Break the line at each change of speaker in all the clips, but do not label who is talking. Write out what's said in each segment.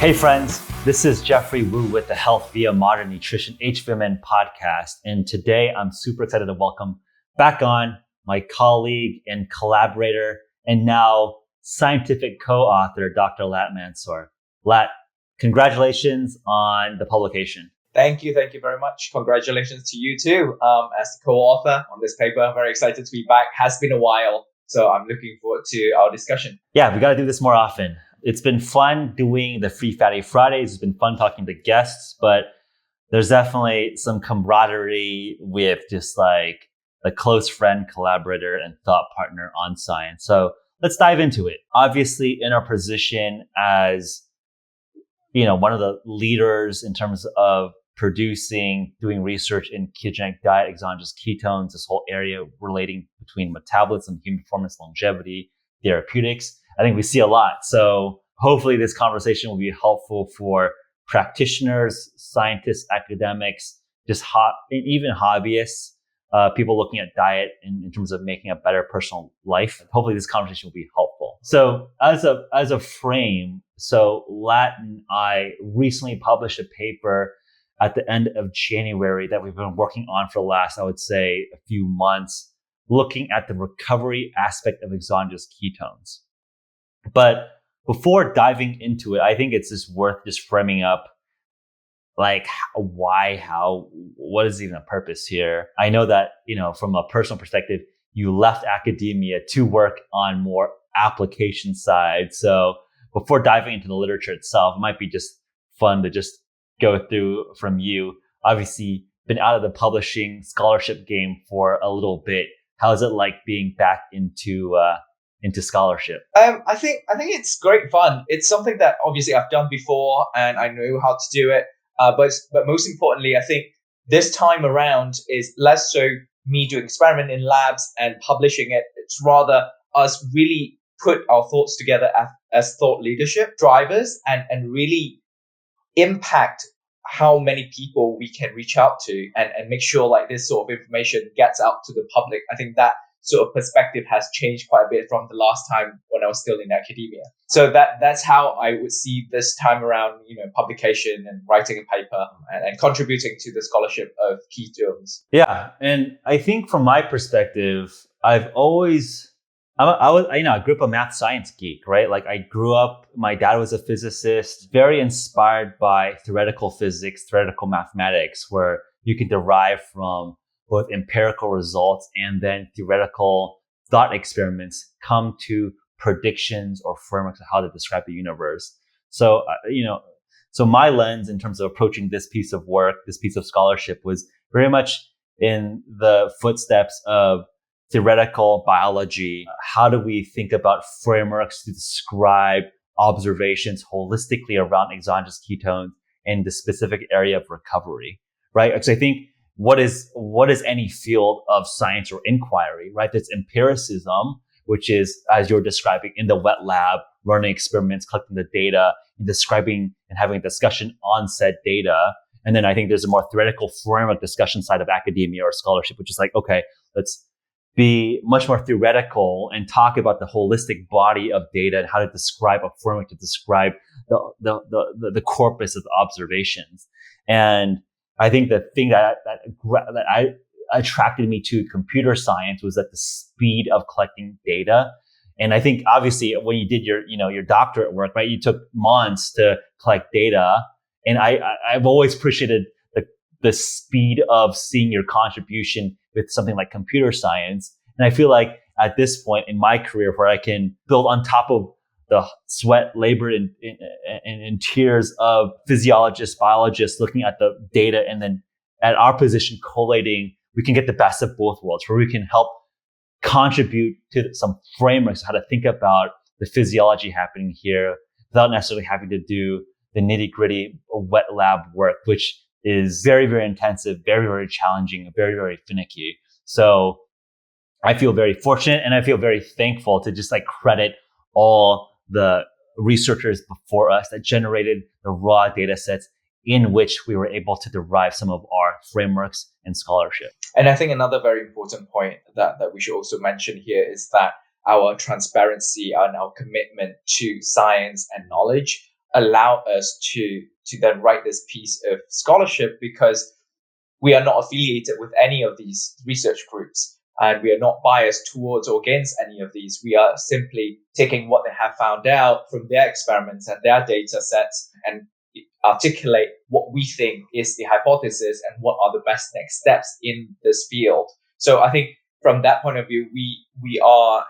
Hey friends, this is Jeffrey Wu with the Health via Modern Nutrition HVMN podcast. And today I'm super excited to welcome back on my colleague and collaborator and now scientific co-author, Dr. Latt Mansor. Latt, congratulations on the publication.
Thank you very much. Congratulations to you too. As the co-author on this paper, I'm very excited to be back. Has been a while, so I'm looking forward to our discussion.
Yeah, we got to do this more often. It's been fun doing the Free Fatty Fridays. It's been fun talking to guests, but there's definitely some camaraderie with just like a close friend, collaborator, and thought partner on science. So let's dive into it. Obviously, in our position as, one of the leaders in terms of doing research in ketogenic diet, exogenous ketones, this whole area relating between metabolism, human performance, longevity, therapeutics, I think we see a lot. So hopefully this conversation will be helpful for practitioners, scientists, academics, even hobbyists, people looking at diet in terms of making a better personal life. Hopefully this conversation will be helpful. So as a frame, so Latt and I recently published a paper at the end of January that we've been working on for the last, I would say, a few months, looking at the recovery aspect of exogenous ketones. But before diving into it, I think it's just worth just framing up like why, how, what is even the purpose here? I know that, from a personal perspective, you left academia to work on more application side. So before diving into the literature itself, it might be just fun to just go through from you. Obviously, been out of the publishing scholarship game for a little bit. How is it like being back into scholarship?
I think it's great fun. It's something that obviously I've done before and I know how to do it. But most importantly, I think this time around is less so me doing experiment in labs and publishing it. It's rather us really put our thoughts together as thought leadership drivers and really impact how many people we can reach out to and make sure like this sort of information gets out to the public. I think that sort of perspective has changed quite a bit from the last time when I was still in academia. So that's how I would see this time around, publication and writing a paper and contributing to the scholarship of ketones.
Yeah. And I think from my perspective, I grew up a math science geek, right? Like I grew up, my dad was a physicist, very inspired by theoretical physics, theoretical mathematics, where you can derive from both empirical results and then theoretical thought experiments come to predictions or frameworks of how to describe the universe. So, so my lens in terms of approaching this piece of work, this piece of scholarship was very much in the footsteps of theoretical biology. How do we think about frameworks to describe observations holistically around exogenous ketones in the specific area of recovery, right? Because I think what is any field of science or inquiry, right? There's empiricism, which is, as you're describing, in the wet lab, running experiments, collecting the data, and describing and having a discussion on said data. And then I think there's a more theoretical framework discussion side of academia or scholarship, which is like, okay, let's be much more theoretical and talk about the holistic body of data and how to describe a framework to describe the corpus of the observations. And I think the thing that attracted me to computer science was that the speed of collecting data. And I think obviously when you did your doctorate work, right, you took months to collect data. And I've always appreciated the speed of seeing your contribution with something like computer science. And I feel like at this point in my career where I can build on top of the sweat, labor, and tears of physiologists, biologists looking at the data, and then at our position collating, we can get the best of both worlds, where we can help contribute to some frameworks of how to think about the physiology happening here without necessarily having to do the nitty-gritty wet lab work, which is very, very intensive, very, very challenging, very, very finicky. So I feel very fortunate and I feel very thankful to just like credit all the researchers before us that generated the raw data sets in which we were able to derive some of our frameworks and scholarship.
And I think another very important point that we should also mention here is that our transparency and our commitment to science and knowledge allow us to then write this piece of scholarship, because we are not affiliated with any of these research groups, and we are not biased towards or against any of these. We are simply taking what they have found out from their experiments and their data sets and articulate what we think is the hypothesis and what are the best next steps in this field. So I think from that point of view, we are,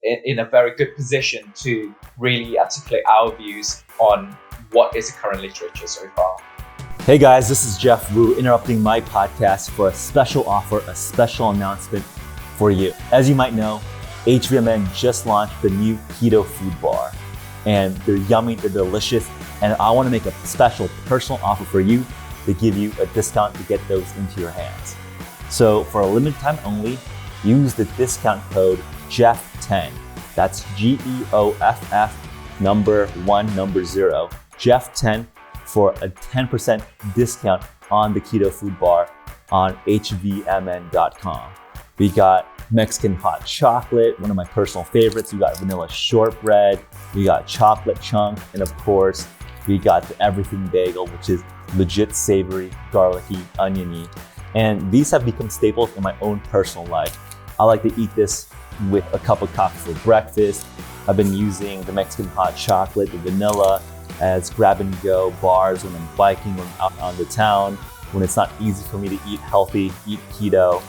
in a very good position to really articulate our views on what is the current literature so far.
Hey guys, this is Jeff Wu interrupting my podcast for a special offer, a special announcement for you. As you might know, HVMN just launched the new keto food bar, and they're yummy, they're delicious, and I want to make a special personal offer for you to give you a discount to get those into your hands. So for a limited time only, use the discount code Jeff10. That's GEOFF number 1 number 0, Jeff10, for a 10% discount on the keto food bar on hvmn.com. We got Mexican hot chocolate, one of my personal favorites. We got vanilla shortbread, we got chocolate chunk, and of course, we got the everything bagel, which is legit savory, garlicky, oniony. And these have become staples in my own personal life. I like to eat this with a cup of coffee for breakfast. I've been using the Mexican hot chocolate, the vanilla, as grab and go bars when I'm biking, when I'm out on the town, when it's not easy for me to eat healthy, eat keto.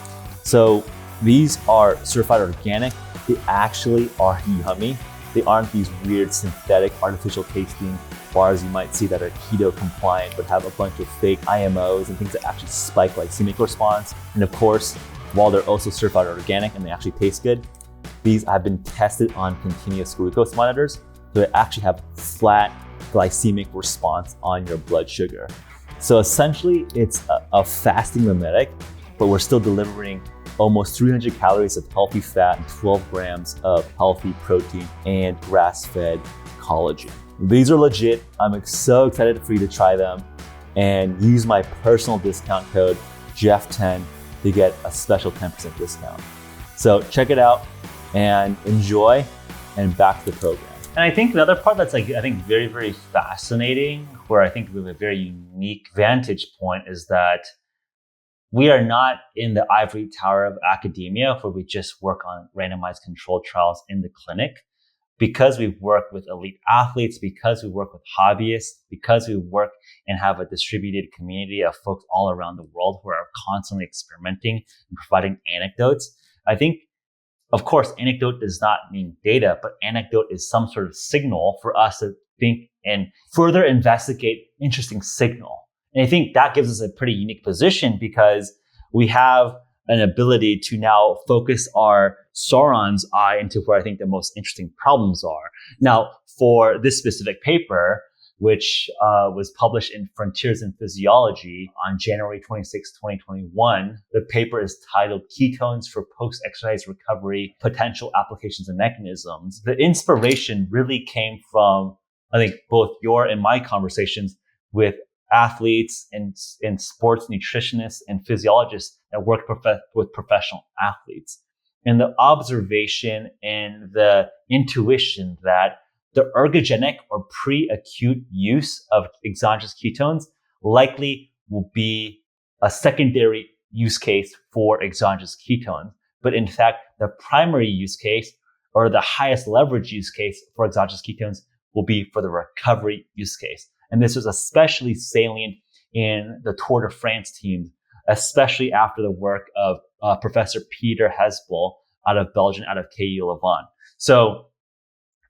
So these are certified organic. They actually are yummy. They aren't these weird synthetic artificial tasting bars you might see that are keto compliant but have a bunch of fake IMOs and things that actually spike glycemic response. And of course, while they're also certified organic and they actually taste good, these have been tested on continuous glucose monitors, so they actually have flat glycemic response on your blood sugar. So essentially, it's a fasting mimetic, but we're still delivering almost 300 calories of healthy fat and 12 grams of healthy protein and grass-fed collagen. These are legit. I'm so excited for you to try them and use my personal discount code Jeff10 to get a special 10% discount. So check it out and enjoy, and back to the program. And I think the other part that's very, very fascinating, where I think we have a very unique vantage point, is that we are not in the ivory tower of academia where we just work on randomized controlled trials in the clinic. Because we work with elite athletes, because we work with hobbyists, because we work and have a distributed community of folks all around the world who are constantly experimenting and providing anecdotes. I think, of course, anecdote does not mean data, but anecdote is some sort of signal for us to think and further investigate interesting signal. And I think that gives us a pretty unique position, because we have an ability to now focus our Sauron's eye into where I think the most interesting problems are. Now, for this specific paper, which was published in Frontiers in Physiology on January 26, 2021. The paper is titled Ketones for Post-Exercise Recovery, Potential Applications and Mechanisms. The inspiration really came from, I think, both your and my conversations with athletes and sports nutritionists and physiologists that work with professional athletes. And the observation and the intuition that the ergogenic or pre-acute use of exogenous ketones likely will be a secondary use case for exogenous ketones. But in fact, the primary use case, or the highest leverage use case for exogenous ketones, will be for the recovery use case. And this was especially salient in the Tour de France team, especially after the work of Professor Peter Hesbel out of Belgium, out of KU Leuven. So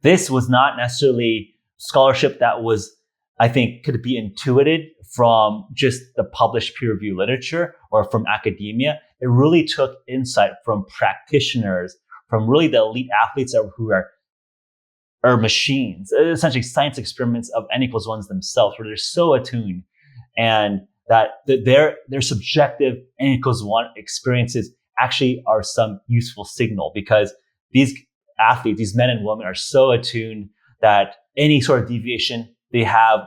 this was not necessarily scholarship that was, I think, could be intuited from just the published peer-reviewed literature or from academia. It really took insight from practitioners, from really the elite athletes who are machines, essentially science experiments of N=1s themselves, where they're so attuned, and that their subjective N=1 experiences actually are some useful signal, because these athletes, these men and women, are so attuned that any sort of deviation they have,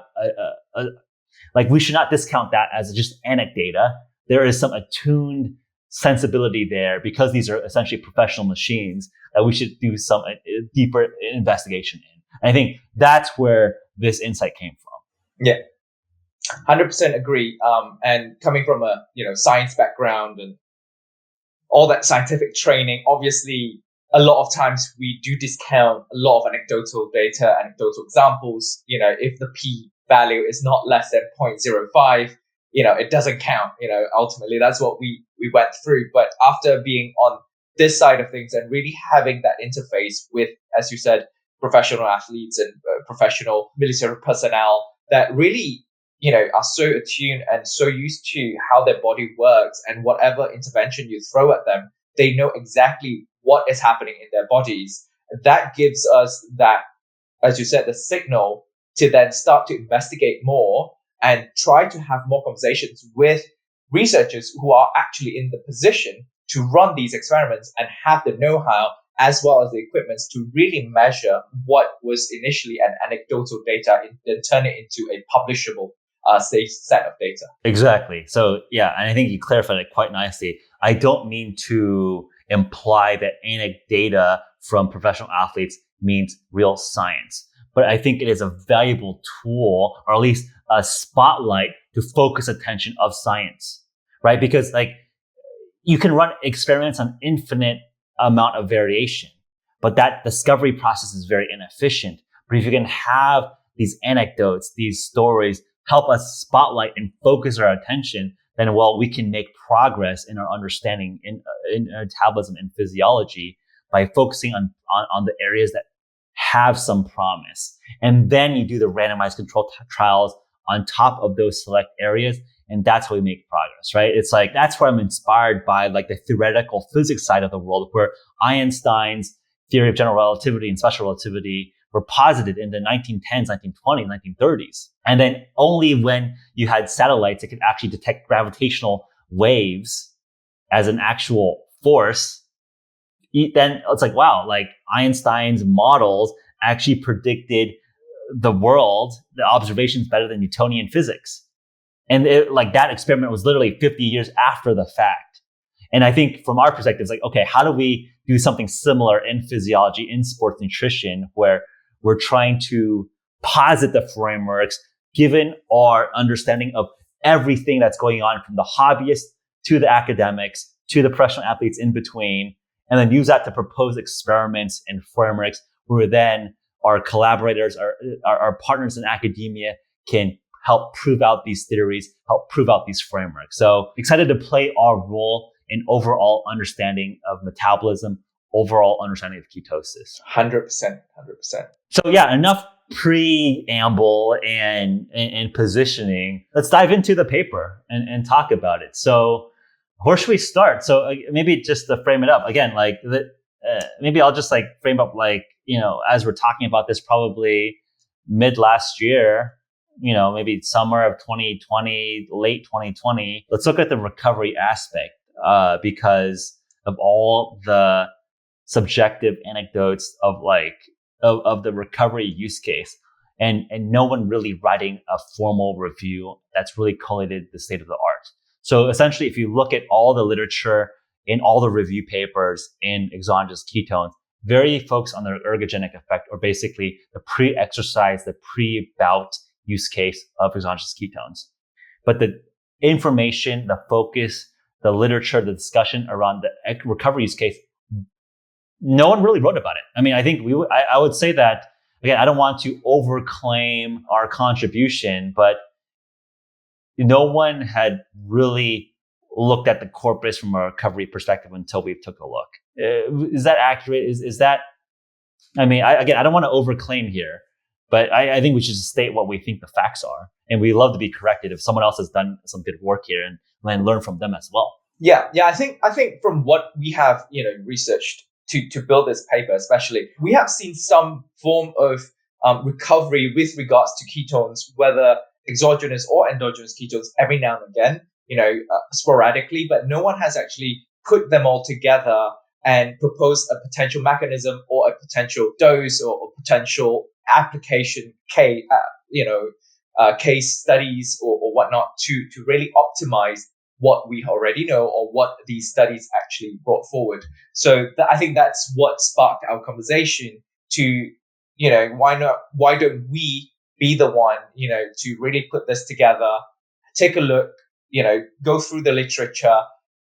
we should not discount that as just anecdata. There is some attuned sensibility there, because these are essentially professional machines, that we should do some deeper investigation in. And I think that's where this insight came from.
Yeah, 100% agree. And coming from a science background and all that scientific training, obviously a lot of times we do discount a lot of anecdotal data, anecdotal examples. If the p value is not less than 0.05, it doesn't count. Ultimately that's what we went through. But after being on this side of things and really having that interface with, as you said, professional athletes and professional military personnel that really are so attuned and so used to how their body works, and whatever intervention you throw at them, they know exactly what is happening in their bodies. That gives us that, as you said, the signal to then start to investigate more and try to have more conversations with researchers who are actually in the position to run these experiments and have the know-how as well as the equipment to really measure what was initially an anecdotal data and then turn it into a publishable set of data.
Exactly. So yeah, and I think you clarified it quite nicely. I don't mean to imply that anecdata from professional athletes means real science, but I think it is a valuable tool, or at least a spotlight to focus attention of science, right? Because you can run experiments on infinite amount of variation, but that discovery process is very inefficient. But if you can have these anecdotes, these stories, help us spotlight and focus our attention, then we can make progress in our understanding in metabolism and physiology by focusing on the areas that have some promise. And then you do the randomized controlled trials on top of those select areas, and that's how we make progress, right? It's that's where I'm inspired by the theoretical physics side of the world, where Einstein's theory of general relativity and special relativity were posited in the 1910s, 1920s, 1930s. And then only when you had satellites that could actually detect gravitational waves as an actual force, then it's wow, Einstein's models actually predicted the world, the observations, better than Newtonian physics. And that experiment was literally 50 years after the fact. And I think from our perspective, it's okay, how do we do something similar in physiology, in sports nutrition, where we're trying to posit the frameworks given our understanding of everything that's going on, from the hobbyists to the academics to the professional athletes in between, and then use that to propose experiments and frameworks where then our collaborators, our partners in academia can help prove out these theories, help prove out these frameworks. So excited to play our role in overall understanding of metabolism, overall understanding of ketosis.
100%.
So yeah, enough preamble and positioning. Let's dive into the paper and talk about it. So where should we start? So maybe just to frame it up again, maybe I'll just frame up as we're talking about this, probably mid last year, maybe summer of 2020, late 2020. Let's look at the recovery aspect because of all the subjective anecdotes of the recovery use case, and no one really writing a formal review that's really collated the state of the art. So essentially, if you look at all the literature in all the review papers in exogenous ketones, very focused on the ergogenic effect, or basically the pre-exercise, the pre-bout use case of exogenous ketones. But the information, the focus, the literature, the discussion around the recovery use case, no one really wrote about it. I mean, I think I would say that, again, I don't want to overclaim our contribution, but no one had really looked at the corpus from a recovery perspective until we took a look. Is that accurate? Is that, I mean, I don't want to overclaim here, but I think we should just state what we think the facts are. And we love to be corrected if someone else has done some good work here and then learn from them as well.
Yeah. I think from what we have, researched to build this paper, especially, we have seen some form of recovery with regards to ketones, whether exogenous or endogenous ketones, every now and again, sporadically, but no one has actually put them all together and proposed a potential mechanism or a potential dose or potential application case studies or whatnot to really optimize what we already know or what these studies actually brought forward. So I think that's what sparked our conversation to, why don't we be the one, to really put this together, take a look, go through the literature,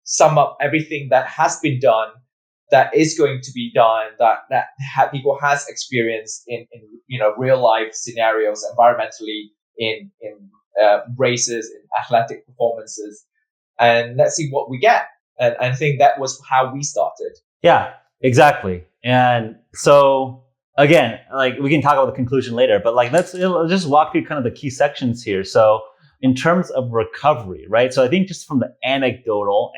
sum up everything that has been done, that is going to be done, that people has experienced in real life scenarios, environmentally, in races, in athletic performances, and let's see what we get. And I think that was how we started.
Yeah, exactly. And so again, like we can talk about the conclusion later, but like let's just walk through kind of the key sections here. So in terms of recovery, right? So I think just from the anecdotal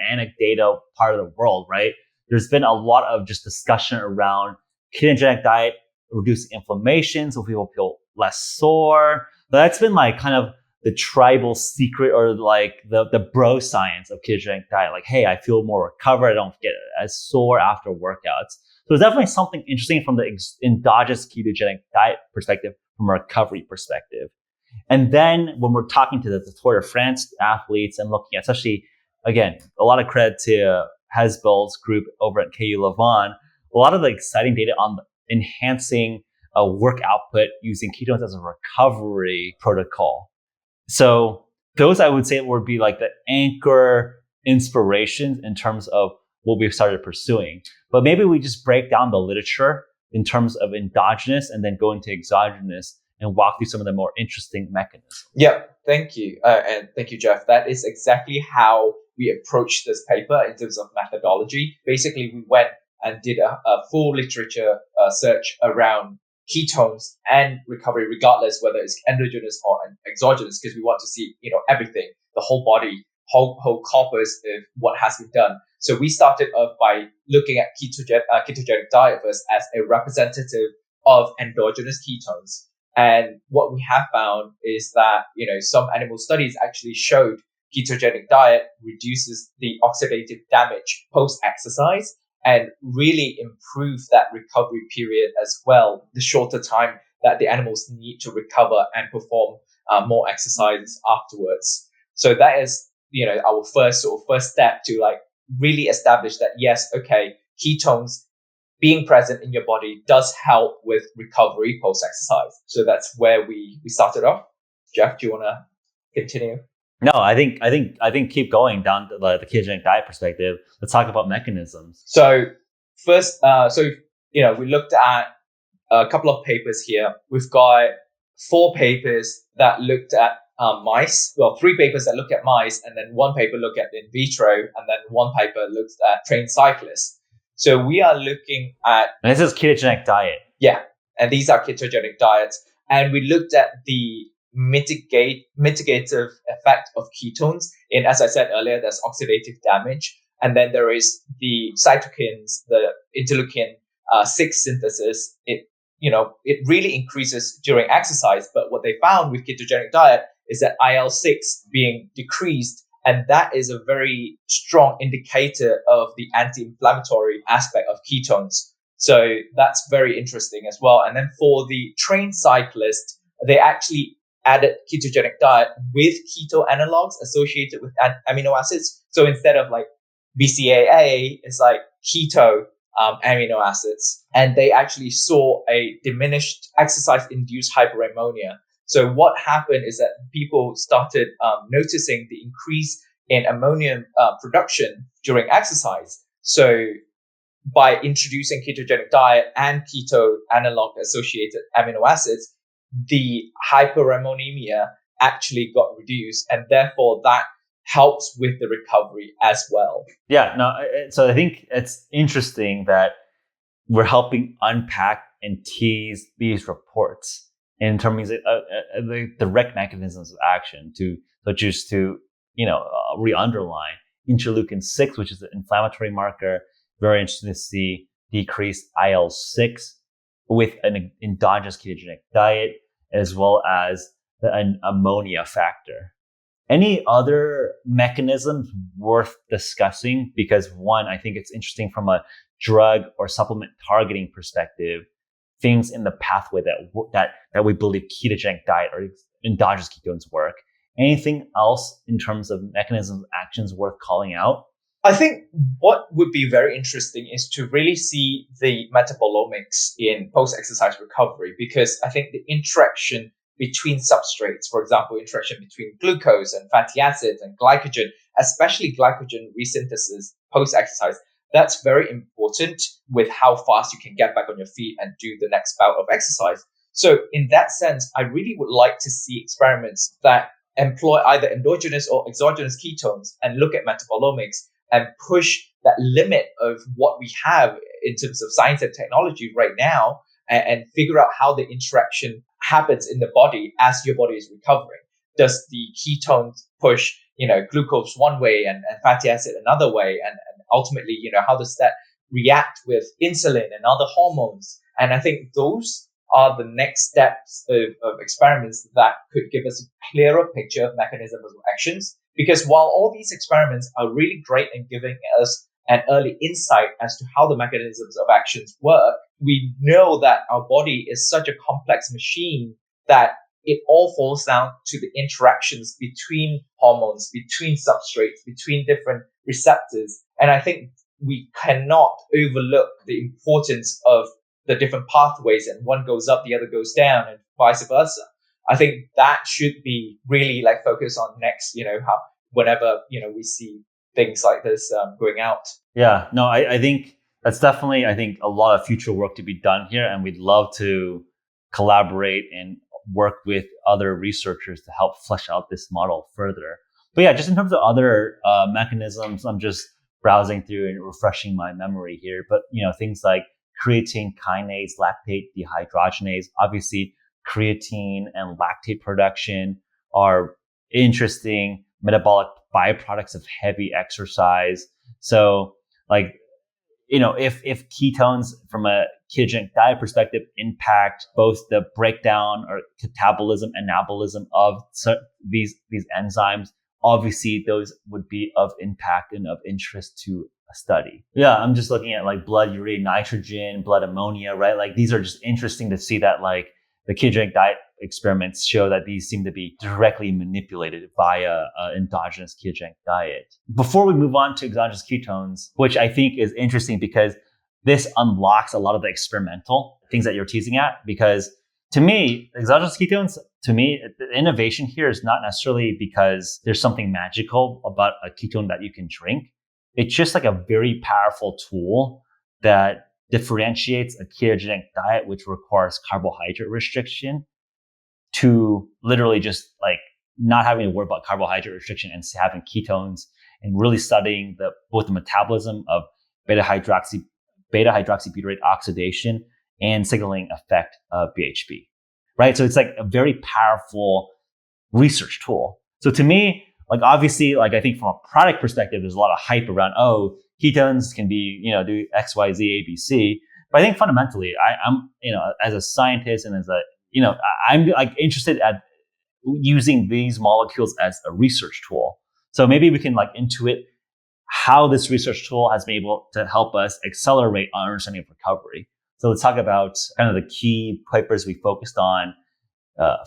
part of the world, right? There's been a lot of just discussion around ketogenic diet, reduce inflammation so people feel less sore. But that's been like kind of the tribal secret, or like the bro science of ketogenic diet. Like, hey, I feel more recovered. I don't get as sore after workouts. So there's definitely something interesting from the endogenous ketogenic diet perspective, from a recovery perspective. And then when we're talking to the Tour de France athletes and looking at, especially, again, a lot of credit to Hezboll's group over at KU Leuven, a lot of the exciting data on enhancing work output using ketones as a recovery protocol. So those, I would say, would be like the anchor inspirations in terms of what we've started pursuing. But maybe we just break down the literature in terms of endogenous and then go into exogenous and walk through some of the more interesting mechanisms.
Yeah, thank you. And thank you, Geoff. That is exactly how we approached this paper in terms of methodology. Basically, we went and did a full literature search around ketones and recovery, regardless whether it's endogenous or exogenous, because we want to see, everything, the whole body, whole corpus of what has been done. So we started off by looking at ketogenic diet first as a representative of endogenous ketones. And what we have found is that, some animal studies actually showed ketogenic diet reduces the oxidative damage post-exercise and really improve that recovery period as well, the shorter time that the animals need to recover and perform more exercises afterwards. So that is, our first step to like really establish that, yes, okay, ketones being present in your body does help with recovery post-exercise. So that's where we started off. Geoff, do you want to continue?
No, I think keep going down to the ketogenic diet perspective. Let's talk about mechanisms.
So first, we looked at a couple of papers here. We've got 4 papers that looked at mice. Well, 3 papers that look at mice, and then 1 paper looked at in vitro, and then 1 paper looked at trained cyclists. So we are looking at...
And this is ketogenic diet.
Yeah, and these are ketogenic diets. And we looked at the mitigative effect of ketones. And as I said earlier, there's oxidative damage. And then there is the cytokines, the interleukin 6 synthesis. It really increases during exercise. But what they found with ketogenic diet is that IL-6 being decreased. And that is a very strong indicator of the anti-inflammatory aspect of ketones. So that's very interesting as well. And then for the trained cyclist, they actually added ketogenic diet with keto analogs associated with amino acids. So instead of like BCAA, it's like keto amino acids. And they actually saw a diminished exercise-induced hyperammonia. So what happened is that people started noticing the increase in ammonium production during exercise. So by introducing ketogenic diet and keto analog associated amino acids, the hyperammonemia actually got reduced, and therefore that helps with the recovery as well.
Yeah, no. So I think it's interesting that we're helping unpack and tease these reports in terms of the direct mechanisms of action to re-underline interleukin 6, which is an inflammatory marker. Very interesting to see decreased IL-6 with an endogenous ketogenic diet, as well as an ammonia factor. Any other mechanisms worth discussing? Because one, I think it's interesting from a drug or supplement targeting perspective, things in the pathway that we believe ketogenic diet or endogenous ketones work. Anything else in terms of mechanisms of actions worth calling out?
I think what would be very interesting is to really see the metabolomics in post-exercise recovery, because I think the interaction between substrates. For example, interaction between glucose and fatty acids and glycogen, especially glycogen resynthesis post-exercise. That's very important with how fast you can get back on your feet and do the next bout of exercise. So in that sense, I really would like to see experiments that employ either endogenous or exogenous ketones and look at metabolomics and push that limit of what we have in terms of science and technology right now, and figure out how the interaction happens in the body as your body is recovering. Does the ketones push, glucose one way and fatty acid another way? And ultimately, how does that react with insulin and other hormones? And I think those are the next steps of experiments that could give us a clearer picture of mechanisms of actions. Because while all these experiments are really great in giving us an early insight as to how the mechanisms of actions work, we know that our body is such a complex machine that it all falls down to the interactions between hormones, between substrates, between different receptors. And I think we cannot overlook the importance of the different pathways, and one goes up, the other goes down, and vice versa. I think that should be really focus on next, how whenever, we see things like this going out.
Yeah, no, I think that's definitely, a lot of future work to be done here. And we'd love to collaborate and work with other researchers to help flesh out this model further. But yeah, just in terms of other mechanisms, I'm just browsing through and refreshing my memory here. But, things like creatine kinase, lactate dehydrogenase, obviously creatine and lactate production are interesting metabolic byproducts of heavy exercise. So if ketones from a ketogenic diet perspective impact both the breakdown or catabolism, anabolism of these enzymes, obviously those would be of impact and of interest to a study. Yeah, I'm just looking at blood urea nitrogen, blood ammonia, right? These are just interesting to see that the ketogenic diet experiments show that these seem to be directly manipulated via endogenous ketogenic diet. Before we move on to exogenous ketones, which I think is interesting because this unlocks a lot of the experimental things that you're teasing at, because to me, exogenous ketones, the innovation here is not necessarily because there's something magical about a ketone that you can drink. It's just a very powerful tool that differentiates a ketogenic diet, which requires carbohydrate restriction, to literally just not having to worry about carbohydrate restriction and having ketones, and really studying both the metabolism of beta-hydroxybutyrate oxidation and signaling effect of BHB, right? So it's a very powerful research tool. So to me, obviously, I think from a product perspective, there's a lot of hype around, ketones can be, do X, Y, Z, A, B, C. But I think fundamentally, I'm, as a scientist and as a, I'm interested at using these molecules as a research tool. So maybe we can intuit how this research tool has been able to help us accelerate our understanding of recovery. So let's talk about kind of the key papers we focused on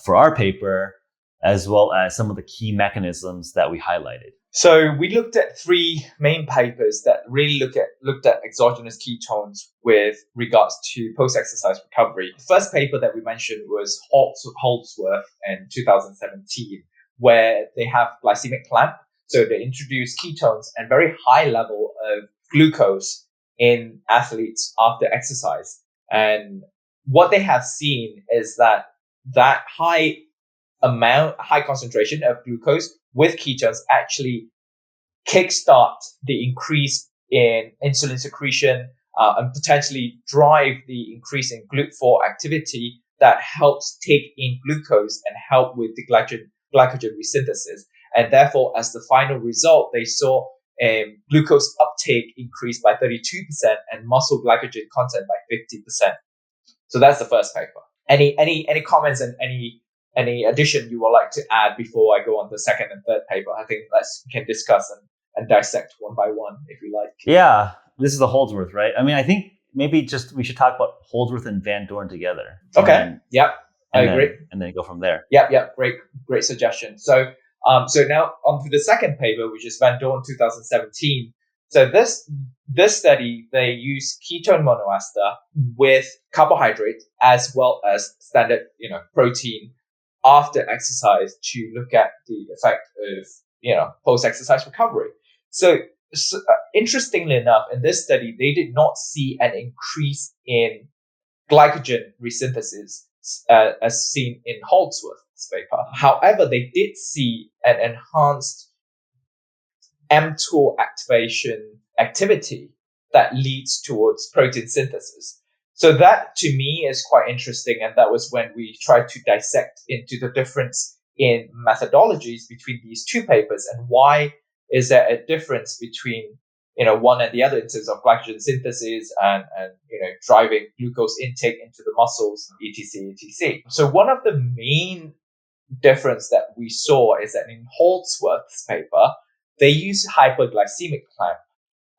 for our paper, as well as some of the key mechanisms that we highlighted.
So we looked at three main papers that really looked at exogenous ketones with regards to post-exercise recovery. The first paper that we mentioned was Holdsworth in 2017, where they have glycemic clamp. So they introduced ketones and very high level of glucose in athletes after exercise. And what they have seen is that high concentration of glucose with ketones actually kickstart the increase in insulin secretion and potentially drive the increase in GLUT4 activity that helps take in glucose and help with the glycogen resynthesis. And therefore, as the final result, they saw glucose uptake increased by 32% and muscle glycogen content by 50%. So that's the first paper. Any comments and any addition you would like to add before I go on to the second and third paper? I think we can discuss and dissect one by one if you like.
Yeah, this is the Holdsworth, right? I think maybe we should talk about Holdsworth and Van Doorn together.
Okay. I agree.
And then go from there.
Yeah. Great suggestion. So now on to the second paper, which is Van Doorn 2017. So this study, they use ketone monoester with carbohydrate as well as standard, protein after exercise to look at the effect of, post-exercise recovery. So interestingly enough, in this study, they did not see an increase in glycogen resynthesis as seen in Holdsworth's paper. However, they did see an enhanced mTOR activation activity that leads towards protein synthesis. So that to me is quite interesting. And that was when we tried to dissect into the difference in methodologies between these two papers and why is there a difference between one and the other in terms of glycogen synthesis and driving glucose intake into the muscles, etc. So one of the main difference that we saw is that in Holdsworth's paper, they use hyperglycemic clamp,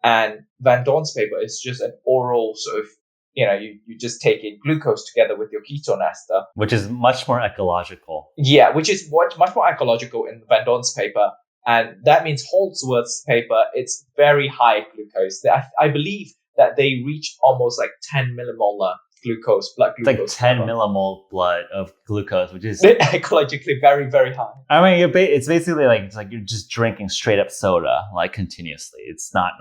and Van Dorn's paper is just an oral sort of, you just take in glucose together with your ketone ester.
Which is much more ecological.
Yeah, which is much more ecological in Van Dorn's paper. And that means Holdsworth's paper, it's very high glucose. I believe that they reach almost like 10 millimolar blood glucose.
It's like 10 millimole blood of glucose, which is
ecologically very, very high.
I mean, it's basically like you're just drinking straight up soda like continuously. It's not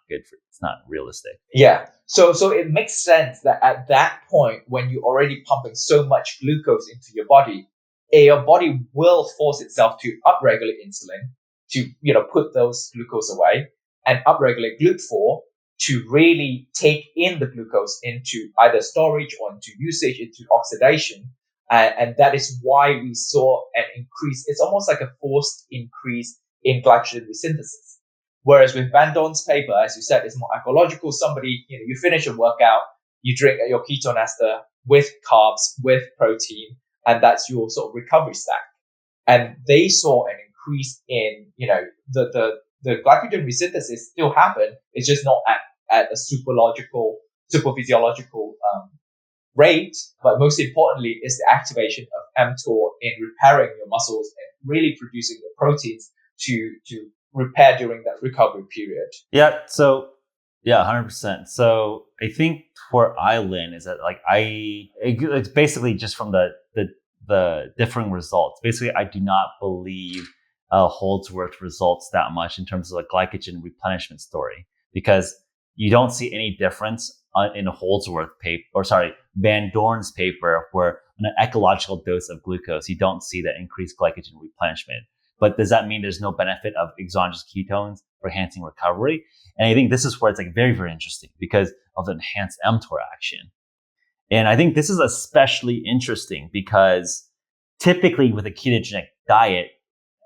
good for. It's not realistic.
Yeah. So it makes sense that at that point, when you're already pumping so much glucose into your body will force itself to upregulate insulin to put those glucose away and upregulate GLUT4 to really take in the glucose into either storage or into usage, into oxidation. And that is why we saw an increase. It's almost like a forced increase in glycogen resynthesis. Whereas with Van Dorn's paper, as you said, it's more ecological. Somebody, you finish a workout, you drink your ketone ester with carbs, with protein, and that's your sort of recovery stack. And they saw an increase in, the glycogen resynthesis still happened. It's just not at a superphysiological rate. But most importantly is the activation of mTOR in repairing your muscles and really producing the proteins to repair during that recovery period.
Yeah. So, 100%. So I think where I land is that it's basically just from the differing results. Basically, I do not believe Holdsworth results that much in terms of the glycogen replenishment story, because you don't see any difference in a Holdsworth paper, Van Dorn's paper, where on an ecological dose of glucose, you don't see that increased glycogen replenishment. But does that mean there's no benefit of exogenous ketones for enhancing recovery? And I think this is where it's very, very interesting because of the enhanced mTOR action. And I think this is especially interesting because typically with a ketogenic diet,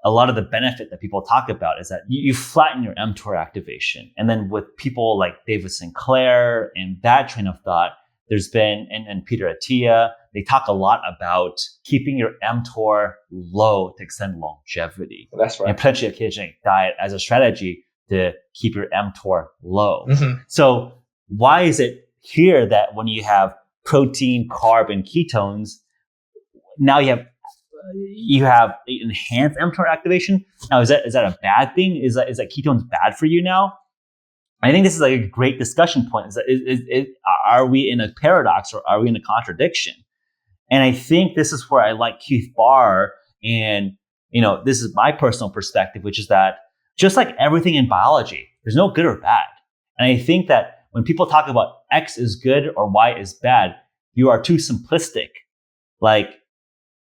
a lot of the benefit that people talk about is that you flatten your mTOR activation. And then with people like David Sinclair and that train of thought, there's been, and Peter Attia, they talk a lot about keeping your mTOR low to extend longevity.
That's right.
And potentially a ketogenic diet as a strategy to keep your mTOR low.
Mm-hmm.
So why is it here that when you have protein, carb, and ketones, now you have enhanced mTOR activation? Now, is that a bad thing? Is that ketones bad for you now? I think this is a great discussion point. Are we in a paradox or are we in a contradiction? And I think this is where I like Keith Barr, and this is my personal perspective, which is that just like everything in biology, there's no good or bad. And I think that when people talk about X is good or Y is bad, you are too simplistic. Like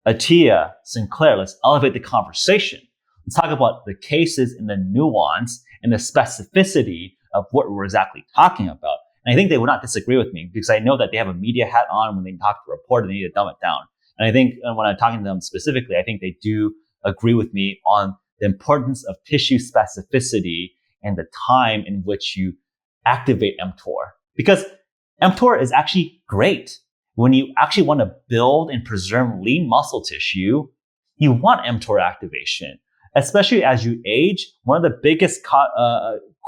Attia, Sinclair, let's elevate the conversation. Let's talk about the cases and the nuance and the specificity of what we're exactly talking about. And I think they would not disagree with me because I know that they have a media hat on when they talk to a reporter, they need to dumb it down. And I think when I'm talking to them specifically, I think they do agree with me on the importance of tissue specificity and the time in which you activate mTOR. Because mTOR is actually great. When you actually want to build and preserve lean muscle tissue, you want mTOR activation. Especially as you age, one of the biggest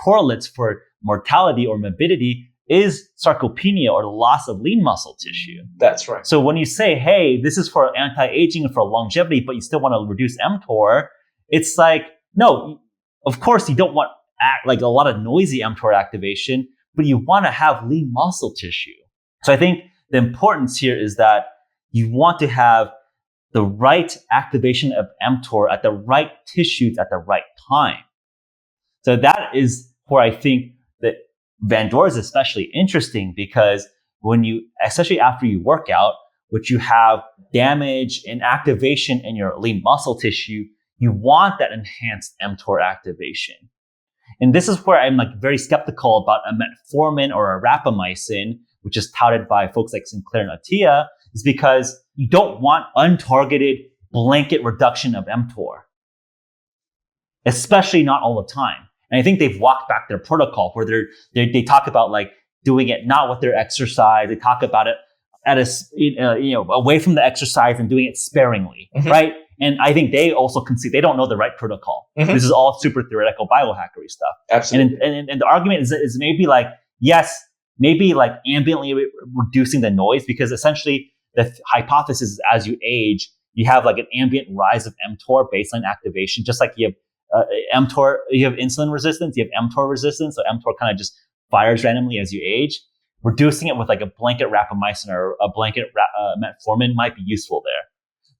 correlates for mortality or morbidity is sarcopenia or the loss of lean muscle tissue.
That's right.
So when you say, hey, this is for anti-aging and for longevity, but you still want to reduce mTOR, it's like, no, of course you don't want like a lot of noisy mTOR activation, but you want to have lean muscle tissue. So I think the importance here is that you want to have the right activation of mTOR at the right tissues at the right time. So that is where I think that Van Doore is especially interesting, because when you, especially after you work out, which you have damage and activation in your lean muscle tissue, you want that enhanced mTOR activation. And this is where I'm like very skeptical about a metformin or a rapamycin, which is touted by folks like Sinclair and Attia, is because you don't want untargeted blanket reduction of mTOR, especially not all the time. And I think they've walked back their protocol where they talk about like doing it not with their exercise. They talk about it at away from the exercise and doing it sparingly, right? And I think they also concede they don't know the right protocol. This is all super theoretical biohackery stuff.
Absolutely.
And the argument is maybe like, yes, maybe like ambiently reducing the noise, because essentially the hypothesis is as you age, you have like an ambient rise of mTOR baseline activation, just like you have mTOR, you have insulin resistance, you have mTOR resistance. So mTOR kind of just fires randomly as you age. Reducing it with like a blanket rapamycin or a blanket metformin might be useful there.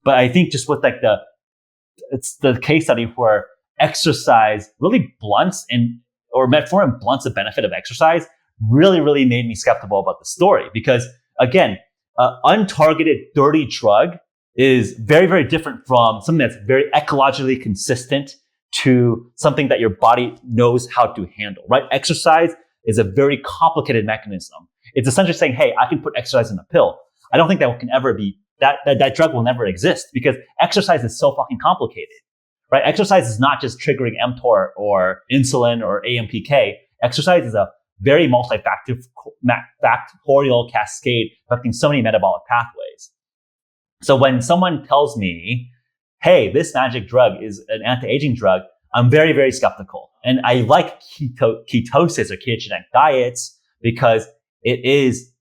But I think just with like it's the case study where exercise really blunts or metformin blunts the benefit of exercise really, really made me skeptical about the story. Because again, untargeted dirty drug is very, very different from something that's very ecologically consistent to something that your body knows how to handle, right? Exercise is a very complicated mechanism. It's essentially saying, hey, I can put exercise in a pill. I don't think that can ever be, that drug will never exist, because exercise is so fucking complicated, right? Exercise is not just triggering mTOR or insulin or AMPK. Exercise is a very multifactorial cascade affecting so many metabolic pathways. So when someone tells me, hey, this magic drug is an anti-aging drug, I'm very, very skeptical. And I like ketosis or ketogenic diets because it is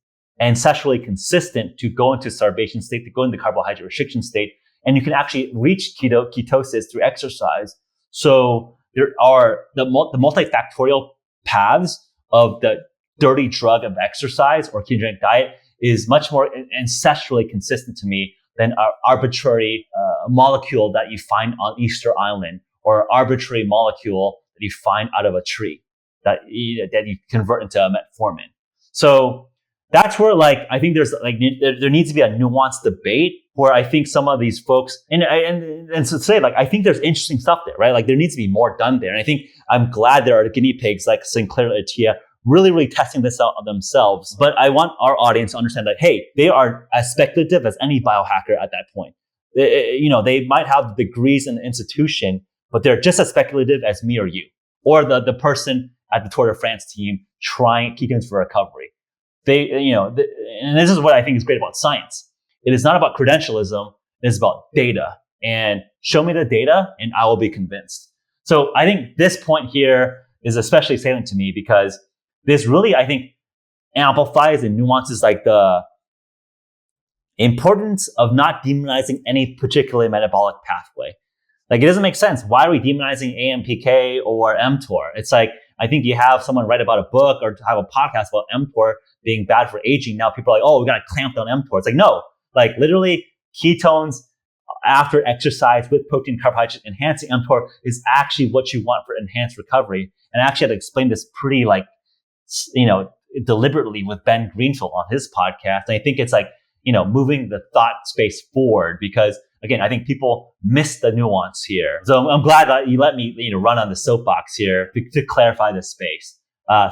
ancestrally consistent to go into starvation state, to go into carbohydrate restriction state, and you can actually reach ketosis through exercise. So there are the multifactorial paths of the dirty drug of exercise or ketogenic diet is much more ancestrally consistent to me than an arbitrary molecule that you find on Easter Island, or arbitrary molecule that you find out of a tree that you convert into a metformin. So that's where like I think there's like there needs to be a nuanced debate where I think some of these folks and so say like I think there's interesting stuff there, right? Like there needs to be more done there. And I think I'm glad there are guinea pigs like Sinclair and Attia really, really testing this out themselves. But I want our audience to understand that, hey, they are as speculative as any biohacker at that point. They might have degrees in the institution, but they're just as speculative as me or you, or the person at the Tour de France team trying ketones for recovery. And this is what I think is great about science. It is not about credentialism. It is about data. And show me the data and I will be convinced. So I think this point here is especially salient to me because this really, I think, amplifies and nuances like the importance of not demonizing any particular metabolic pathway. Like it doesn't make sense. Why are we demonizing AMPK or mTOR? It's like, I think you have someone write about a book or have a podcast about mTOR being bad for aging. Now people are like, oh, we got to clamp down mTOR. It's like, no, like literally ketones after exercise with protein carbohydrate enhancing mTOR is actually what you want for enhanced recovery. And I actually had to explain this pretty deliberately with Ben Greenfield on his podcast. And I think it's like, moving the thought space forward because again, I think people miss the nuance here. So I'm glad that you let me, run on the soapbox here to clarify this space.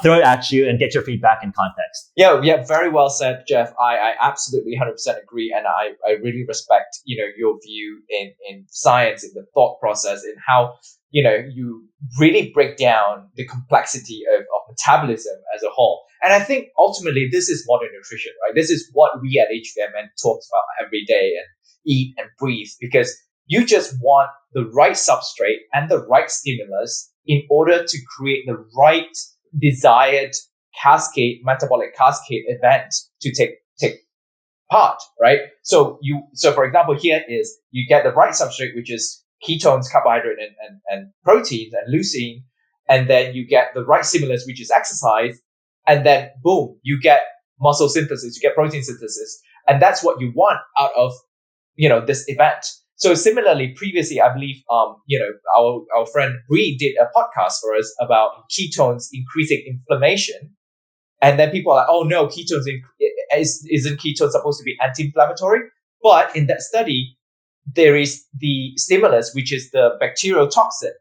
Throw it at you and get your feedback and context.
Yeah, very well said, Geoff. I absolutely 100% agree, and I really respect your view in science, in the thought process, in how you really break down the complexity of metabolism as a whole. And I think ultimately this is modern nutrition, right? This is what we at HVMN talk about every day and eat and breathe, because you just want the right substrate and the right stimulus in order to create the right desired metabolic cascade event to take part, right? So for example, here is you get the right substrate, which is ketones, carbohydrate, and proteins and leucine, and then you get the right stimulus, which is exercise, and then boom, you get muscle synthesis, you get protein synthesis, and that's what you want out of this event. So similarly, previously, I believe, our friend Bree did a podcast for us about ketones increasing inflammation. And then people are like, oh no, isn't ketone supposed to be anti-inflammatory? But in that study, there is the stimulus, which is the bacterial toxin.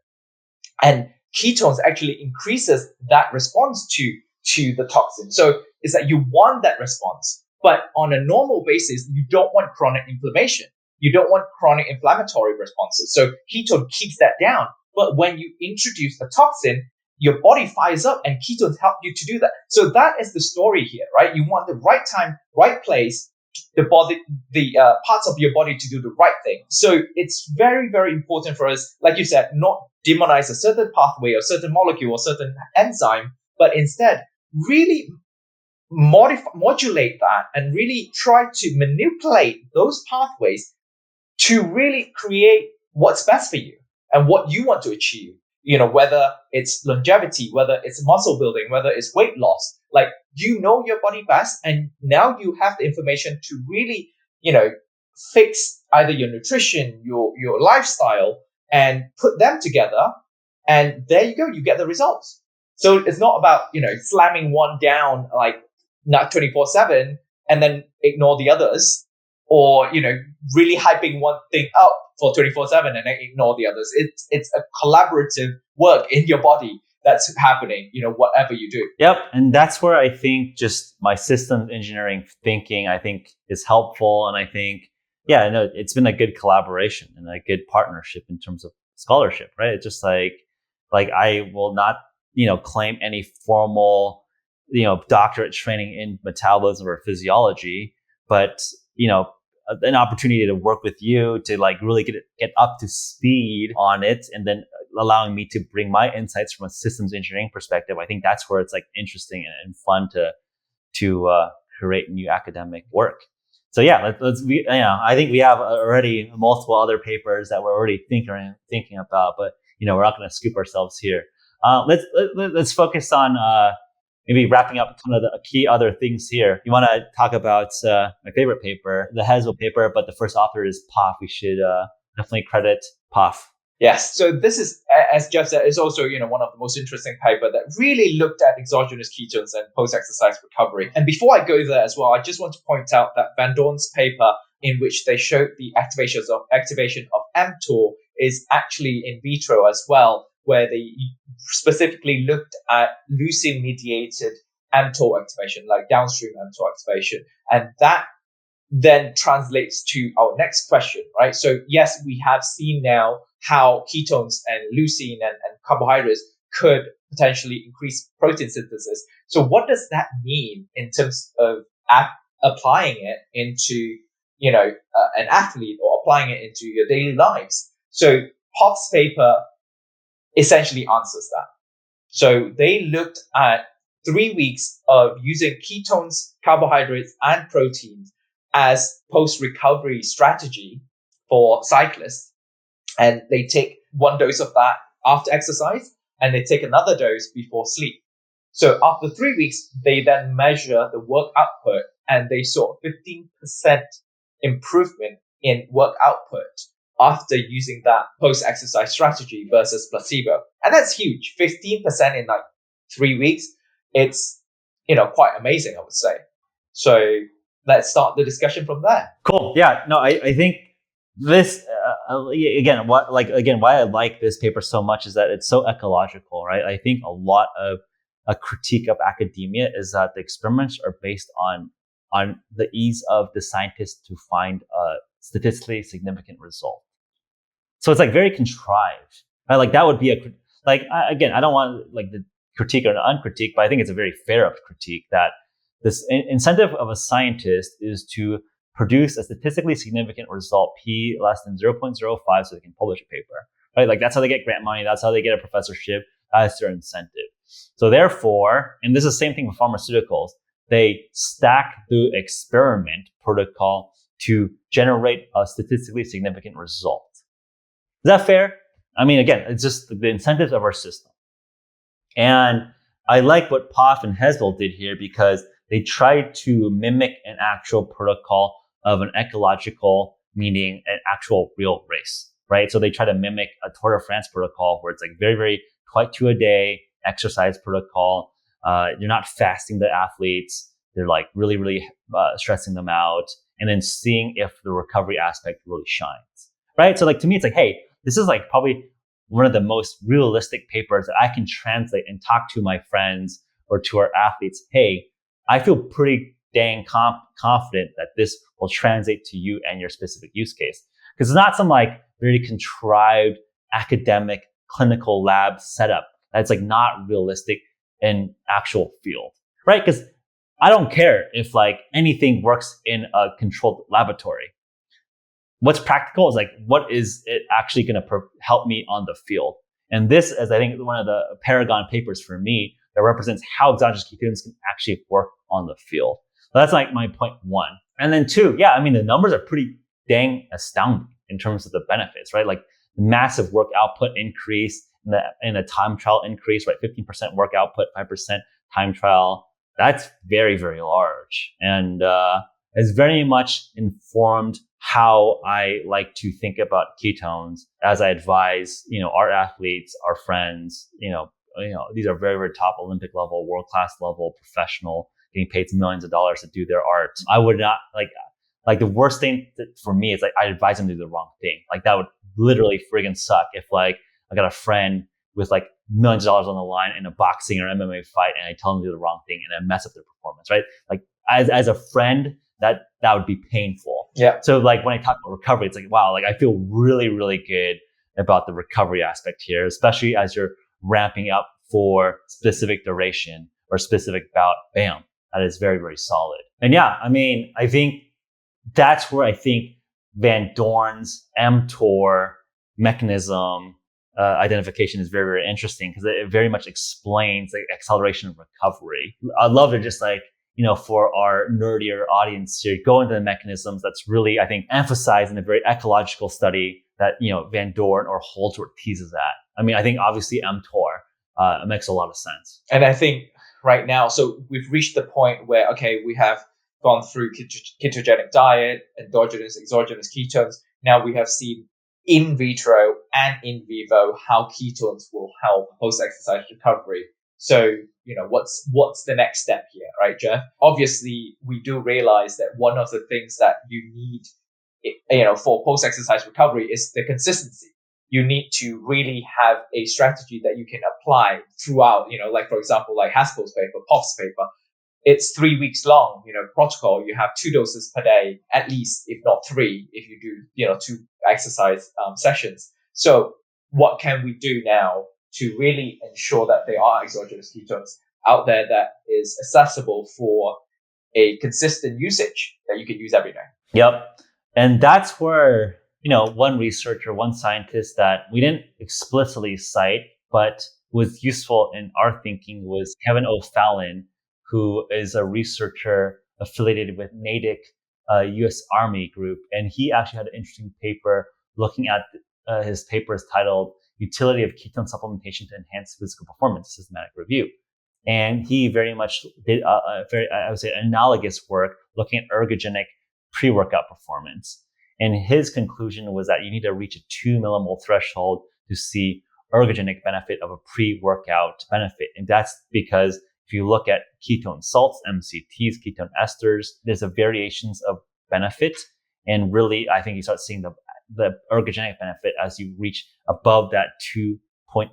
And ketones actually increases that response to the toxin. So it's that you want that response. But on a normal basis, you don't want chronic inflammation. You don't want chronic inflammatory responses. So ketone keeps that down. But when you introduce a toxin, your body fires up and ketones help you to do that. So that is the story here, right? You want the right time, right place, the parts of your body to do the right thing. So it's very, very important for us, like you said, not demonize a certain pathway or certain molecule or certain enzyme, but instead really modulate that and really try to manipulate those pathways to really create what's best for you and what you want to achieve. Whether it's longevity, whether it's muscle building, whether it's weight loss, like your body best. And now you have the information to really, fix either your nutrition, your lifestyle, and put them together. And there you go, you get the results. So it's not about, slamming one down, like not 24/7 and then ignore the others, or, really hyping one thing up for 24/7 and then ignore the others. It's a collaborative work in your body that's happening, whatever you do.
Yep. And that's where I think just my systems engineering thinking, I think, is helpful. And I think, it's been a good collaboration and a good partnership in terms of scholarship, right? It's just like I will not, claim any formal, doctorate training in metabolism or physiology, but, an opportunity to work with you to really get up to speed on it, and then allowing me to bring my insights from a systems engineering perspective. I think that's where it's interesting and fun to create new academic work. So I think we have already multiple other papers that we're already thinking about, but we're not going to scoop ourselves here. Let's focus on maybe wrapping up kind of the key other things here. You want to talk about my favorite paper, the Hesel paper, but the first author is Poff. We should definitely credit Poff.
Yes. So this is, as Geoff said, is also, one of the most interesting paper that really looked at exogenous ketones and post-exercise recovery. And before I go there as well, I just want to point out that Van Dorn's paper, in which they showed the activation of mTOR, is actually in vitro as well, where they specifically looked at leucine-mediated mTOR activation, like downstream mTOR activation. And that then translates to our next question, right? So yes, we have seen now how ketones and leucine and carbohydrates could potentially increase protein synthesis. So what does that mean in terms of applying it into, an athlete, or applying it into your daily lives? So Poff's paper essentially answers that. So they looked at 3 weeks of using ketones, carbohydrates, and proteins as post-recovery strategy for cyclists. And they take one dose of that after exercise, and they take another dose before sleep. So after 3 weeks, they then measure the work output, and they saw 15% improvement in work output after using that post-exercise strategy versus placebo. And that's huge. 15% in 3 weeks. It's, quite amazing, I would say. So let's start the discussion from there.
Cool. Yeah. No, I think this, why I like this paper so much is that it's so ecological, right? I think a lot of a critique of academia is that the experiments are based on the ease of the scientists to find a statistically significant result. So it's very contrived, right? That would be I don't want the critique or uncritique, but I think it's a very fair critique that this incentive of a scientist is to produce a statistically significant result, p less than 0.05, so they can publish a paper, right? That's how they get grant money. That's how they get a professorship. That's their incentive. So therefore, and this is the same thing with pharmaceuticals, they stack the experiment protocol to generate a statistically significant result. Is that fair? I mean, again, it's just the incentives of our system. And I like what Poff and Hesel did here because they tried to mimic an actual protocol of an ecological meaning an actual real race, right? So they try to mimic a Tour de France protocol where it's like very, very quite 2 a day exercise protocol. You're not fasting the athletes. They're like really, really stressing them out, and then seeing if the recovery aspect really shines, right? So like to me, it's like, hey, this is like probably one of the most realistic papers that I can translate and talk to my friends or to our athletes. Hey, I feel pretty dang confident that this will translate to you and your specific use case. Because it's not some like very contrived academic clinical lab setup that's like not realistic in actual field, right? Because I don't care if like anything works in a controlled laboratory. What's practical is like, what is it actually going to help me on the field? And this is, I think, one of the paragon papers for me that represents how exogenous ketones can actually work on the field. So that's like my point one. And then two, yeah, I mean, the numbers are pretty dang astounding in terms of the benefits, right? Like the massive work output increase and a time trial increase, right? 15% work output, 5% time trial. That's very, very large. And has very much informed how I like to think about ketones as I advise, our athletes, our friends, these are very, very top Olympic level, world-class level, professional, getting paid millions of dollars to do their art. I would not like the worst thing for me is like I advise them to do the wrong thing. Like that would literally friggin' suck if like I got a friend with like millions of dollars on the line in a boxing or MMA fight and I tell them to do the wrong thing and I mess up their performance, right? Like as a friend, that would be painful.
Yeah.
So like when I talk about recovery, it's like, wow, like I feel really, really good about the recovery aspect here, especially as you're ramping up for specific duration or specific bout. Bam. That is very, very solid. And yeah, I mean, I think that's where I think Van Doorn's mTOR mechanism identification is very, very interesting because it very much explains the acceleration of recovery. I'd love to just like, for our nerdier audience here, go into the mechanisms that's really, I think, emphasized in a very ecological study that, Van Doorn or Holdsworth teases at. I mean, I think obviously mTOR makes a lot of sense.
And I think right now, so we've reached the point where, okay, we have gone through ketogenic diet, endogenous, exogenous ketones. Now we have seen in vitro and in vivo how ketones will help post-exercise recovery. So, what's the next step here, right, Geoff? Obviously, we do realize that one of the things that you need, for post-exercise recovery is the consistency. You need to really have a strategy that you can apply throughout, like, for example, like Haskell's paper, Poff's paper. It's 3 weeks long, protocol. You have 2 doses per day, at least, if not 3, if you do, 2 exercise sessions. So what can we do now to really ensure that there are exogenous ketones out there that is accessible for a consistent usage that you can use every day?
Yep. And that's where, one researcher, one scientist that we didn't explicitly cite, but was useful in our thinking was Kevin Ofallon, who is a researcher affiliated with Natick U.S. Army Group. And he actually had an interesting paper looking at his paper is titled Utility of Ketone Supplementation to Enhance Physical Performance, Systematic Review. And he very much did I would say, analogous work looking at ergogenic pre-workout performance. And his conclusion was that you need to reach a 2 millimole threshold to see ergogenic benefit of a pre-workout benefit. And that's because if you look at ketone salts, MCTs, ketone esters, there's a variations of benefit. And really, I think you start seeing the ergogenic benefit as you reach above that 2.0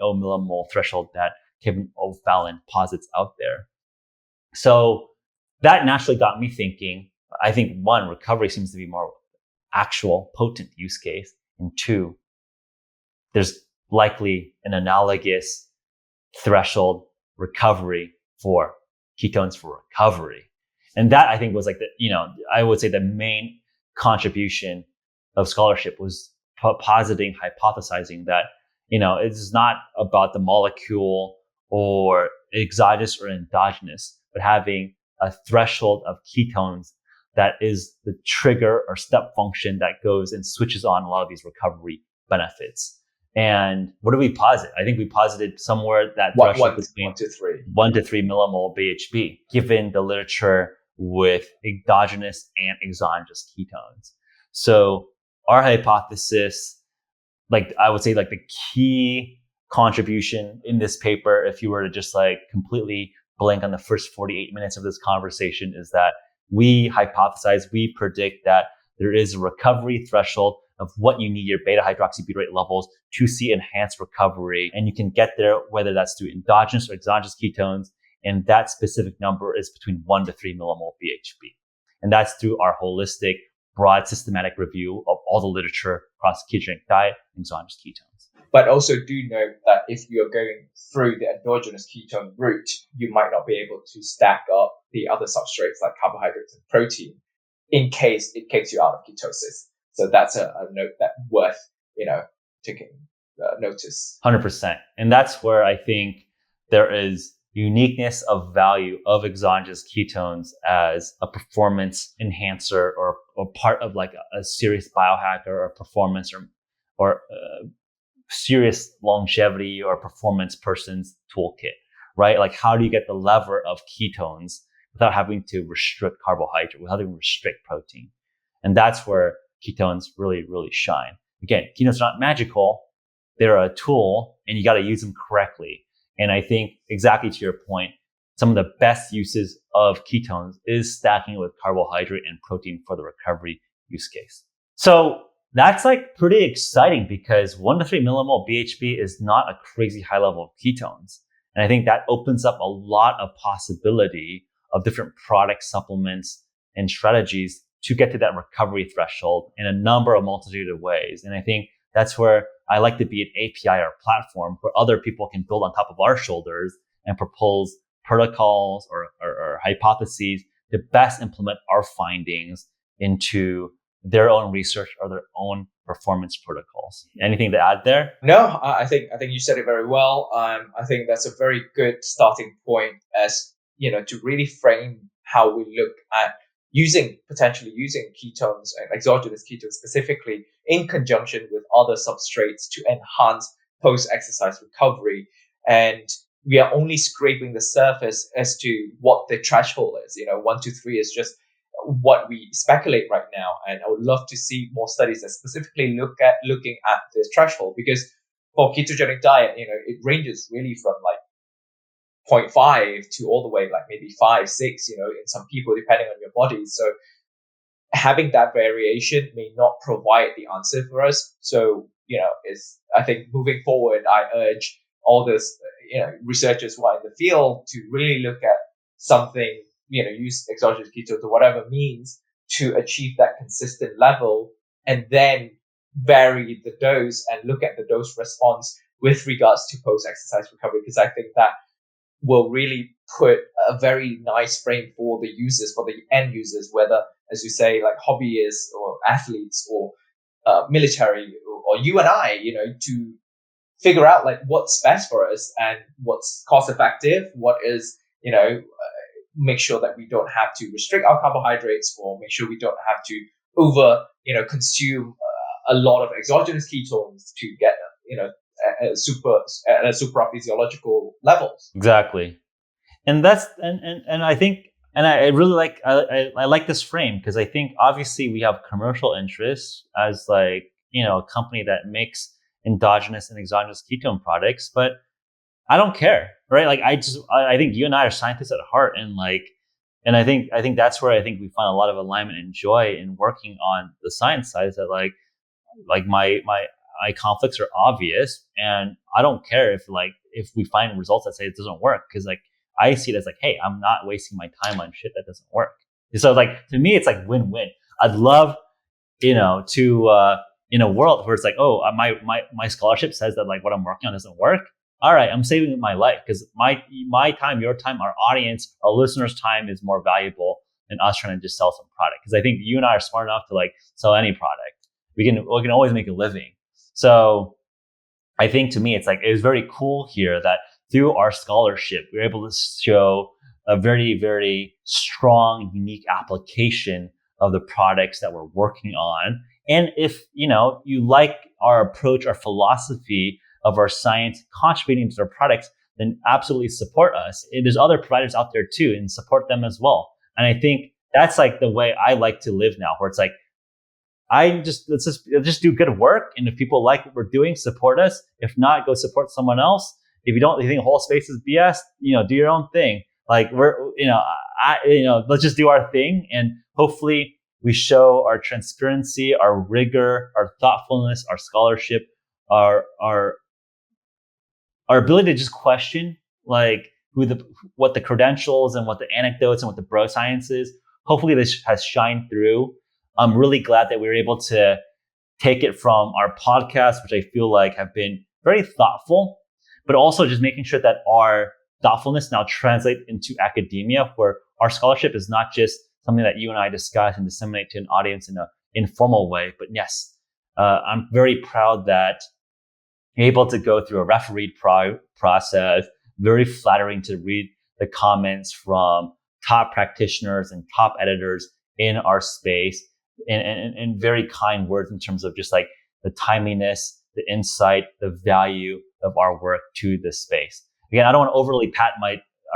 millimole threshold that Kevin Ofallon posits out there. So that naturally got me thinking. I think 1, recovery seems to be more actual potent use case. And 2, there's likely an analogous threshold recovery for ketones for recovery. And that I think was like I would say the main contribution of scholarship was hypothesizing that, it's not about the molecule or exogenous or endogenous, but having a threshold of ketones that is the trigger or step function that goes and switches on a lot of these recovery benefits. And what do we posit? I think we posited somewhere that threshold between 1 to 3 millimole BHB, given the literature with endogenous and exogenous ketones. So our hypothesis, like I would say like the key contribution in this paper, if you were to just like completely blank on the first 48 minutes of this conversation, is that we hypothesize, we predict that there is a recovery threshold of what you need your beta-hydroxybutyrate levels to see enhanced recovery. And you can get there whether that's through endogenous or exogenous ketones. And that specific number is between 1 to 3 millimole BHB. And that's through our holistic, broad, systematic review of all the literature across ketogenic diet and exogenous ketones.
But also do note that if you're going through the endogenous ketone route, you might not be able to stack up the other substrates like carbohydrates and protein in case it kicks you out of ketosis. So that's a note that worth, taking notice.
100%. And that's where I think there is uniqueness of value of exogenous ketones as a performance enhancer or part of like a serious biohacker or performance or serious longevity or performance person's toolkit, right? Like how do you get the lever of ketones without having to restrict carbohydrate, without having to restrict protein? And that's where ketones really, really shine. Again, ketones are not magical. They're a tool and you got to use them correctly. And I think exactly to your point, some of the best uses of ketones is stacking with carbohydrate and protein for the recovery use case. So that's like pretty exciting because 1 to 3 millimole BHB is not a crazy high level of ketones. And I think that opens up a lot of possibility of different product supplements and strategies to get to that recovery threshold in a multitude of ways. And I think that's where I like to be an API or platform where other people can build on top of our shoulders and propose protocols or hypotheses to best implement our findings into their own research or their own performance protocols. Anything to add there?
No, I think you said it very well. I think that's a very good starting point as, to really frame how we look at potentially using ketones and exogenous ketones specifically in conjunction with other substrates to enhance post-exercise recovery. And we are only scraping the surface as to what the threshold is. 1 to 3 is just what we speculate right now. And I would love to see more studies that specifically looking at this threshold, because for ketogenic diet, it ranges really from like 0.5 to all the way like maybe 5, 6, in some people, depending on your body. So having that variation may not provide the answer for us. So, I think moving forward, I urge all this, researchers who are in the field to really look at something, use exogenous ketones or whatever means to achieve that consistent level, and then vary the dose and look at the dose response with regards to post-exercise recovery, because I think that will really put a very nice frame for the users, for the end users, whether, as you say, like hobbyists or athletes or military or you and I, to figure out like what's best for us and what's cost effective, what is, make sure that we don't have to restrict our carbohydrates, or make sure we don't have to consume a lot of exogenous ketones to get, super physiological levels.
Exactly. And that's, and I think, and I really like, I like this frame because I think obviously we have commercial interests as like, a company that makes endogenous and exogenous ketone products, but I don't care, right? Like I think you and I are scientists at heart, and I think that's where I think we find a lot of alignment and joy in working on the science side. Is that like my conflicts are obvious, and I don't care if we find results that say it doesn't work, because like I see it as like, hey, I'm not wasting my time on shit that doesn't work. And so like to me, it's like win-win. I'd love to in a world where it's like, oh, my scholarship says that like what I'm working on doesn't work. All right, I'm saving my life because my time, your time, our audience, our listeners' time is more valuable than us trying to just sell some product. Because I think you and I are smart enough to like sell any product. We can always make a living. So I think to me, it's like, it was very cool here that through our scholarship, we were able to show a very, very strong, unique application of the products that we're working on. And if, you like our approach, our philosophy of our science contributing to their products, then absolutely support us. And there's other providers out there too, and support them as well. And I think that's like the way I like to live now, where it's like, let's just do good work. And if people like what we're doing, support us. If not, go support someone else. If you think whole space is BS, do your own thing. Like let's just do our thing. And hopefully we show our transparency, our rigor, our thoughtfulness, our scholarship, our ability to just question like what the credentials and what the anecdotes and what the bro science is. Hopefully this has shined through. I'm really glad that we were able to take it from our podcast, which I feel like have been very thoughtful, but also just making sure that our thoughtfulness now translates into academia, where our scholarship is not just something that you and I discuss and disseminate to an audience in an informal way. But yes, I'm very proud that you're able to go through a refereed process. Very flattering to read the comments from top practitioners and top editors in our space, and very kind words in terms of just like the timeliness, the insight, the value of our work to this space. Again, I don't want to overly pat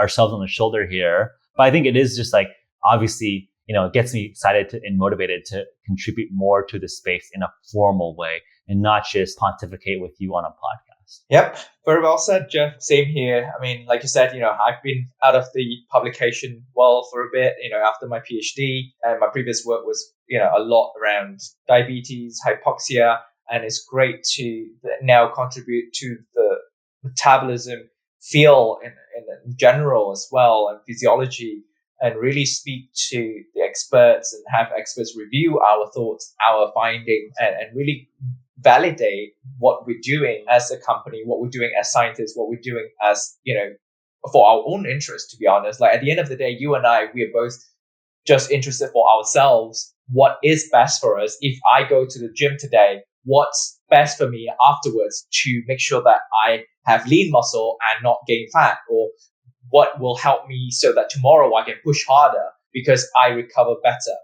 ourselves on the shoulder here, but I think it is just like, obviously, it gets me excited and motivated to contribute more to the space in a formal way and not just pontificate with you on a podcast.
Yep. Very well said, Geoff. Same here. I mean, like you said, I've been out of the publication world for a bit, after my PhD, and my previous work was, a lot around diabetes, hypoxia, and it's great to now contribute to the metabolism field in general as well, and physiology, and really speak to the experts and have experts review our thoughts, our findings, and really validate what we're doing as a company, what we're doing as scientists, what we're doing as, for our own interest, to be honest. Like at the end of the day, you and I, we are both just interested for ourselves. What is best for us? If I go to the gym today, what's best for me afterwards to make sure that I have lean muscle and not gain fat? Or what will help me so that tomorrow I can push harder because I recover better?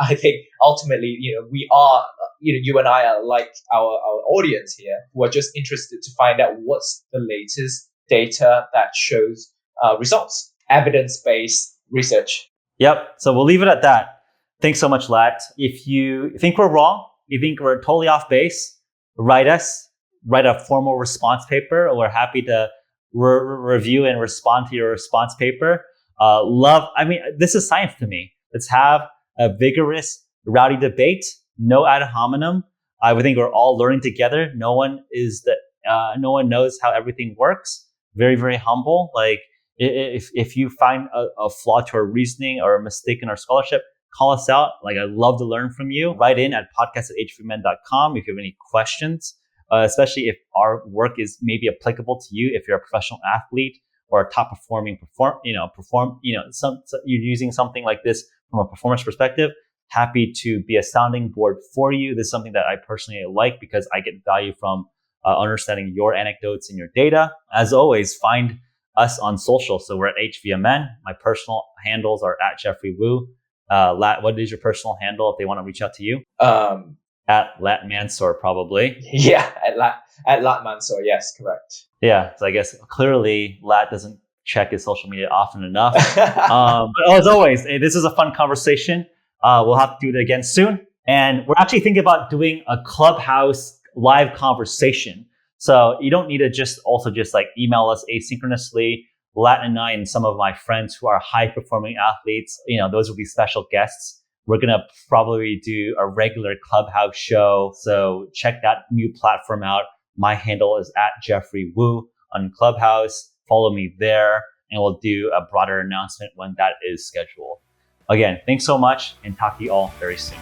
I think ultimately, we are, you and I are like our audience here, who are just interested to find out what's the latest data that shows results, evidence-based research.
Yep. So we'll leave it at that. Thanks so much, Latt. If you think we're wrong, you think we're totally off base, write a formal response paper. We're happy to review and respond to your response paper. This is science to me. Let's have a vigorous, rowdy debate. No ad hominem. I think we're all learning together. No one knows how everything works. Very, very humble. Like if you find a flaw to our reasoning or a mistake in our scholarship, call us out. Like I'd love to learn from you. Write in at podcast@hfmen.com if you have any questions, especially if our work is maybe applicable to you. If you're a professional athlete or a top performing you're using something like this from a performance perspective, happy to be a sounding board for you. This is something that I personally like because I get value from understanding your anecdotes and your data. As always, find us on social. So we're at HVMN. My personal handles are at Jeffrey Wu. Latt, what is your personal handle if they want to reach out to you? At Latt Mansor, probably.
Yeah, at Latt Mansor. Yes, correct.
Yeah. So I guess clearly Latt doesn't check his social media often enough. But as always, this is a fun conversation. We'll have to do it again soon. And we're actually thinking about doing a Clubhouse live conversation. So you don't need to just like email us asynchronously. Latt and I and some of my friends who are high performing athletes, those will be special guests. We're going to probably do a regular Clubhouse show. So check that new platform out. My handle is at Jeffrey Wu on Clubhouse. Follow me there and we'll do a broader announcement when that is scheduled. Again, thanks so much and talk to you all very soon.